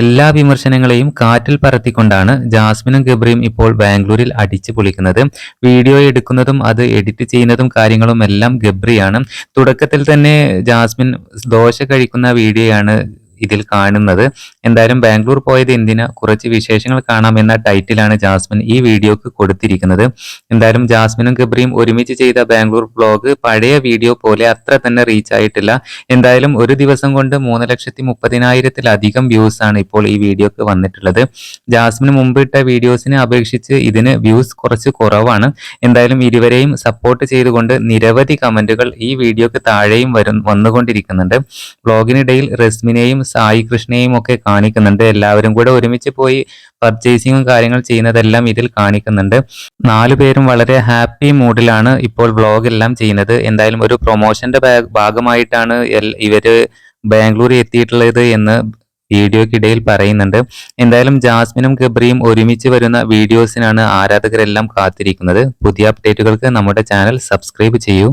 എല്ലാ വിമർശനങ്ങളെയും കാറ്റിൽ പറത്തിക്കൊണ്ടാണ് ജാസ്മിനും ഗബ്രിയും ഇപ്പോൾ ബാംഗ്ലൂരിൽ അടിച്ചു പൊളിക്കുന്നത്. വീഡിയോ എടുക്കുന്നതും അത് എഡിറ്റ് ചെയ്യുന്നതും കാര്യങ്ങളും എല്ലാം ഗബ്രിയാണ്. തുടക്കത്തിൽ തന്നെ ജാസ്മിൻ ദോശ കഴിക്കുന്ന വീഡിയോയാണ് ഇതിൽ കാണുന്നത്. എന്തായാലും ബാംഗ്ലൂർ പോയത് എന്തിനാ, കുറച്ച് വിശേഷങ്ങൾ കാണാം എന്ന ടൈറ്റിലാണ് ജാസ്മിൻ ഈ വീഡിയോക്ക് കൊടുത്തിരിക്കുന്നത്. എന്തായാലും ജാസ്മിനും ഗബ്രിയും ഒരുമിച്ച് ചെയ്ത ബാംഗ്ലൂർ വ്ലോഗ് പഴയ വീഡിയോ പോലെ അത്ര തന്നെ റീച്ച് ആയിട്ടില്ല. എന്തായാലും ഒരു ദിവസം കൊണ്ട് 3,30,000-ത്തിലധികം വ്യൂസ് ആണ് ഇപ്പോൾ ഈ വീഡിയോക്ക് വന്നിട്ടുള്ളത്. ജാസ്മിന് മുമ്പ് ഇട്ട വീഡിയോസിനെ അപേക്ഷിച്ച് ഇതിന് വ്യൂസ് കുറച്ച് കുറവാണ്. എന്തായാലും ഇരുവരെയും സപ്പോർട്ട് ചെയ്തുകൊണ്ട് നിരവധി കമന്റുകൾ ഈ വീഡിയോക്ക് താഴെയും വന്നുകൊണ്ടിരിക്കുന്നുണ്ട്. വ്ലോഗിനിടയിൽ റസ്മിനെയും സായി കൃഷ്ണയെയും ഒക്കെ കാണിക്കുന്നുണ്ട്. എല്ലാവരും കൂടെ ഒരുമിച്ച് പോയി പർച്ചേസിങ്ങും കാര്യങ്ങൾ ചെയ്യുന്നതെല്ലാം ഇതിൽ കാണിക്കുന്നുണ്ട്. 4 പേരും വളരെ ഹാപ്പി മൂഡിലാണ് ഇപ്പോൾ വ്ലോഗ് എല്ലാം ചെയ്യുന്നത്. എന്തായാലും ഒരു പ്രൊമോഷന്റെ ഭാഗമായിട്ടാണ് ഇവര് ബാംഗ്ലൂർ എത്തിയിട്ടുള്ളത് എന്ന് വീഡിയോക്കിടയിൽ പറയുന്നുണ്ട്. എന്തായാലും ജാസ്മിനും ഗബ്രിയും ഒരുമിച്ച് വരുന്ന വീഡിയോസിനാണ് ആരാധകരെല്ലാം കാത്തിരിക്കുന്നത്. പുതിയ അപ്ഡേറ്റുകൾക്ക് നമ്മുടെ ചാനൽ സബ്സ്ക്രൈബ് ചെയ്യൂ.